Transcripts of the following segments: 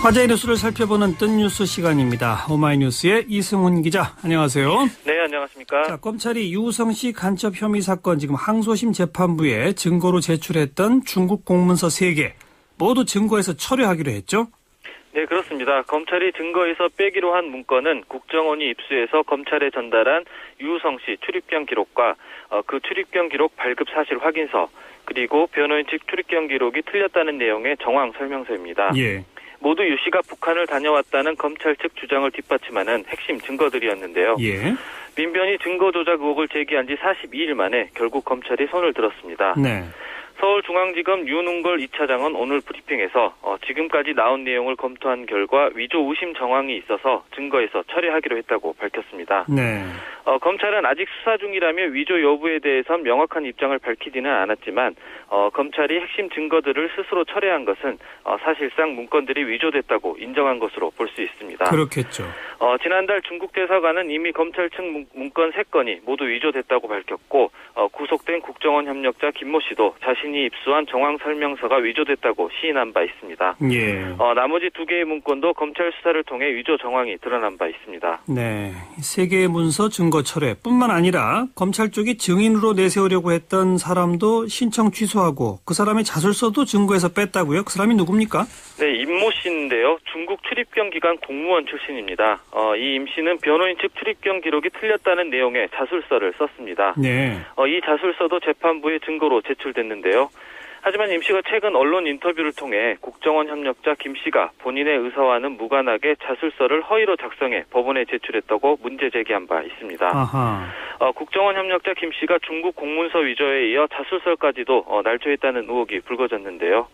화제의 뉴스를 살펴보는 뜬 뉴스 시간입니다. 오마이뉴스의 이승훈 기자, 안녕하세요. 네, 안녕하십니까. 자, 검찰이 유우성 씨 간첩 혐의 사건 지금 항소심 재판부에 증거로 제출했던 중국 공문서 3개 모두 증거에서 철회하기로 했죠? 네, 그렇습니다. 검찰이 증거에서 빼기로 한 문건은 국정원이 입수해서 검찰에 전달한 유우성 씨 출입경 기록과 그 출입경 기록 발급 사실 확인서, 그리고 변호인 측 출입경 기록이 틀렸다는 내용의 정황 설명서입니다. 예. 모두 유 씨가 북한을 다녀왔다는 검찰 측 주장을 뒷받침하는 핵심 증거들이었는데요. 예. 민변이 증거 조작 의혹을 제기한 지 42일 만에 결국 검찰이 손을 들었습니다. 네. 서울중앙지검 윤웅걸 2차장은 오늘 브리핑에서 지금까지 나온 내용을 검토한 결과 위조 의심 정황이 있어서 증거에서 철회하기로 했다고 밝혔습니다. 네. 검찰은 아직 수사 중이라며 위조 여부에 대해선 명확한 입장을 밝히지는 않았지만 검찰이 핵심 증거들을 스스로 철회한 것은 사실상 문건들이 위조됐다고 인정한 것으로 볼 수 있습니다. 그렇겠죠. 지난달 중국 대사관은 이미 검찰 측 문건 3건이 모두 위조됐다고 밝혔고 구속된 국정원 협력자 김모 씨도 자신이 입수한 정황 설명서가 위조됐다고 시인한 바 있습니다. 예. 나머지 2개의 문건도 검찰 수사를 통해 위조 정황이 드러난 바 있습니다. 네. 3개의 문서 증거 철회뿐만 아니라 검찰 쪽이 증인으로 내세우려고 했던 사람도 신청 취소하고 그 사람의 자술서도 증거에서 뺐다고요? 그 사람이 누굽니까? 네, 임모 씨인데요. 중국 출입경 기관 공무원 출신입니다. 이 임 씨는 변호인 측 출입경 기록이 틀렸다는 내용의 자술서를 썼습니다. 네. 이 자술서도 재판부에 증거로 제출됐는데요. 하지만 임 씨가 최근 언론 인터뷰를 통해 국정원 협력자 김 씨가 본인의 의사와는 무관하게 자술서를 허위로 작성해 법원에 제출했다고 문제 제기한 바 있습니다. 아하. 국정원 협력자 김 씨가 중국 공문서 위조에 이어 자술서까지도 날조했다는 의혹이 불거졌는데요.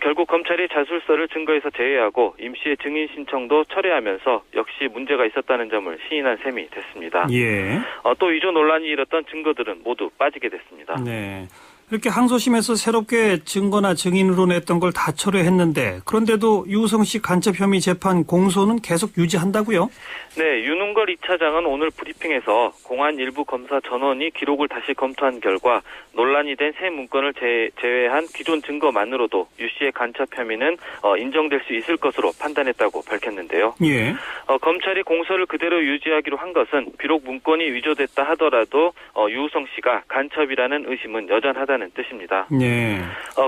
결국 검찰이 자술서를 증거에서 제외하고 임 씨의 증인 신청도 철회하면서 역시 문제가 있었다는 점을 시인한 셈이 됐습니다. 예. 또 위조 논란이 일었던 증거들은 모두 빠지게 됐습니다. 네. 이렇게 항소심에서 새롭게 증거나 증인으로 냈던 걸 다 철회했는데 그런데도 유우성 씨 간첩 혐의 재판 공소는 계속 유지한다고요? 네, 윤웅걸 2차장은 오늘 브리핑에서 공안 일부 검사 전원이 기록을 다시 검토한 결과 논란이 된 새 문건을 제외한 기존 증거만으로도 유 씨의 간첩 혐의는 인정될 수 있을 것으로 판단했다고 밝혔는데요. 예. 검찰이 공소를 그대로 유지하기로 한 것은 비록 문건이 위조됐다 하더라도 유우성 씨가 간첩이라는 의심은 여전하다는 뜻입니다. 네.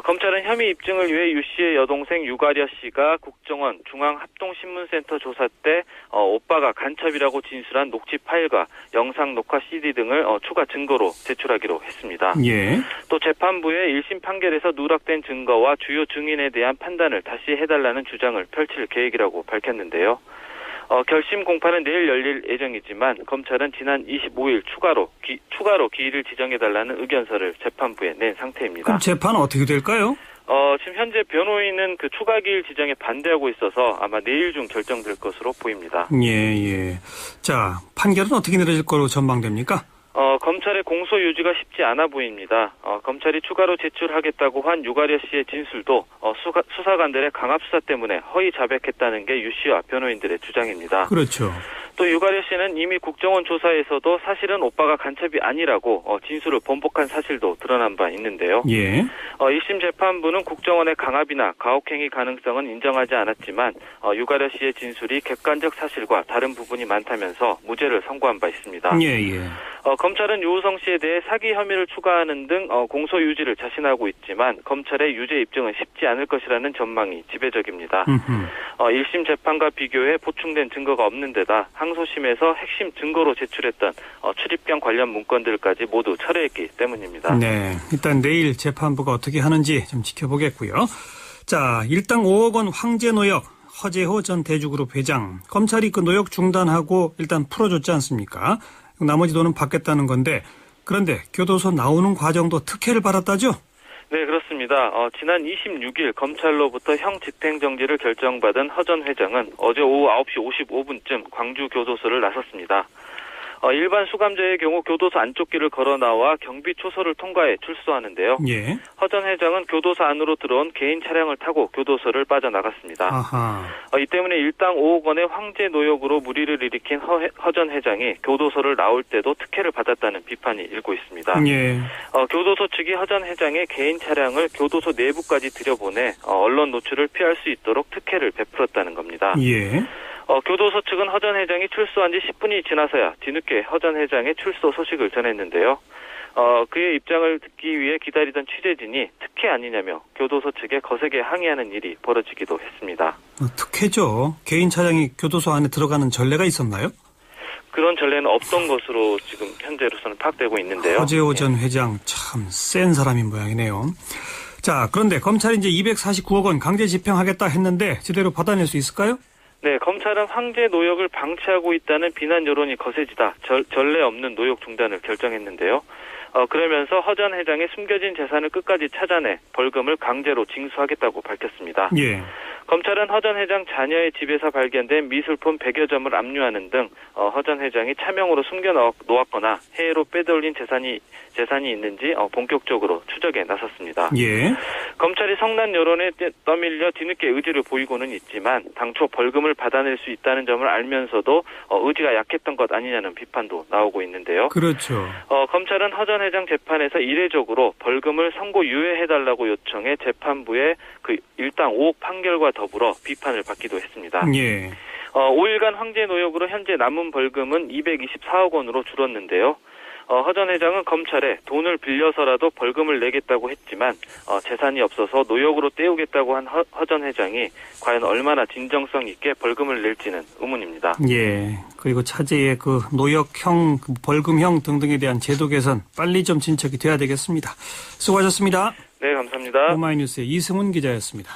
검찰은 혐의 입증을 위해 유 씨의 여동생 유가려 씨가 국정원 중앙합동신문센터 조사 때 오빠가 간첩이라고 진술한 녹취 파일과 영상 녹화 CD 등을 추가 증거로 제출하기로 했습니다. 예. 또 재판부의 1심 판결에서 누락된 증거와 주요 증인에 대한 판단을 다시 해달라는 주장을 펼칠 계획이라고 밝혔는데요. 결심 공판은 내일 열릴 예정이지만 검찰은 지난 25일 추가로 기일을 지정해달라는 의견서를 재판부에 낸 상태입니다. 그럼 재판은 어떻게 될까요? 지금 현재 변호인은 그 추가 기일 지정에 반대하고 있어서 아마 내일 중 결정될 것으로 보입니다. 예. 자, 판결은 어떻게 내려질 거로 전망됩니까? 검찰의 공소 유지가 쉽지 않아 보입니다. 검찰이 추가로 제출하겠다고 한 유가려 씨의 진술도 수사관들의 강압 수사 때문에 허위 자백했다는 게 유 씨와 변호인들의 주장입니다. 그렇죠. 또 유가려 씨는 이미 국정원 조사에서도 사실은 오빠가 간첩이 아니라고 진술을 번복한 사실도 드러난 바 있는데요. 예. 1심 재판부는 국정원의 강압이나 가혹행위 가능성은 인정하지 않았지만 유가려 씨의 진술이 객관적 사실과 다른 부분이 많다면서 무죄를 선고한 바 있습니다. 예. 검찰은 유우성 씨에 대해 사기 혐의를 추가하는 등 공소 유지를 자신하고 있지만 검찰의 유죄 입증은 쉽지 않을 것이라는 전망이 지배적입니다. 1심 재판과 비교해 보충된 증거가 없는 데다 항소심에서 핵심 증거로 제출했던 출입경 관련 문건들까지 모두 철회했기 때문입니다. 네, 일단 내일 재판부가 어떻게 하는지 좀 지켜보겠고요. 자, 일당 5억 원 황제 노역 허재호 전 대주그룹 회장, 검찰이 그 노역 중단하고 일단 풀어줬지 않습니까? 나머지 돈은 받겠다는 건데, 그런데 교도소 나오는 과정도 특혜를 받았다죠? 네, 그렇습니다. 지난 26일 검찰로부터 형 집행정지를 결정받은 허 전 회장은 어제 오후 9시 55분쯤 광주 교도소를 나섰습니다. 일반 수감자의 경우 교도소 안쪽 길을 걸어 나와 경비 초소를 통과해 출소하는데요. 예. 허 전 회장은 교도소 안으로 들어온 개인 차량을 타고 교도소를 빠져나갔습니다. 아하. 이 때문에 일당 5억 원의 황제 노역으로 물의를 일으킨 허 전 회장이 교도소를 나올 때도 특혜를 받았다는 비판이 일고 있습니다. 예. 교도소 측이 허 전 회장의 개인 차량을 교도소 내부까지 들여보내 언론 노출을 피할 수 있도록 특혜를 베풀었다는 겁니다. 예. 교도소 측은 허 전 회장이 출소한 지 10분이 지나서야 뒤늦게 허 전 회장의 출소 소식을 전했는데요. 그의 입장을 듣기 위해 기다리던 취재진이 특혜 아니냐며 교도소 측에 거세게 항의하는 일이 벌어지기도 했습니다. 특혜죠. 개인 차량이 교도소 안에 들어가는 전례가 있었나요? 그런 전례는 없던 것으로 지금 현재로서는 파악되고 있는데요. 허재호 전 회장 참 센 사람인 모양이네요. 자, 그런데 검찰이 이제 249억 원 강제 집행하겠다 했는데 제대로 받아낼 수 있을까요? 네, 검찰은 황제 노역을 방치하고 있다는 비난 여론이 거세지다 전례 없는 노역 중단을 결정했는데요. 그러면서 허 전 회장의 숨겨진 재산을 끝까지 찾아내 벌금을 강제로 징수하겠다고 밝혔습니다. 예. 검찰은 허 전 회장 자녀의 집에서 발견된 미술품 100여 점을 압류하는 등 허 전 회장이 차명으로 숨겨놓았거나 해외로 빼돌린 재산이 있는지 본격적으로 추적에 나섰습니다. 예. 검찰이 성난 여론에 떠밀려 뒤늦게 의지를 보이고는 있지만 당초 벌금을 받아낼 수 있다는 점을 알면서도 의지가 약했던 것 아니냐는 비판도 나오고 있는데요. 그렇죠. 검찰은 허 전 회장 재판에서 이례적으로 벌금을 선고 유예해달라고 요청해 재판부의 그 일당 5억 판결과 더불어 비판을 받기도 했습니다. 예. 5일간 황제 노역으로 현재 남은 벌금은 224억 원으로 줄었는데요. 허 전 회장은 검찰에 돈을 빌려서라도 벌금을 내겠다고 했지만 재산이 없어서 노역으로 때우겠다고 한 허 전 회장이 과연 얼마나 진정성 있게 벌금을 낼지는 의문입니다. 예. 그리고 차제의 그 노역형, 벌금형 등등에 대한 제도 개선 빨리 좀 진척이 돼야 되겠습니다. 수고하셨습니다. 네, 감사합니다. 오마이뉴스의 이승훈 기자였습니다.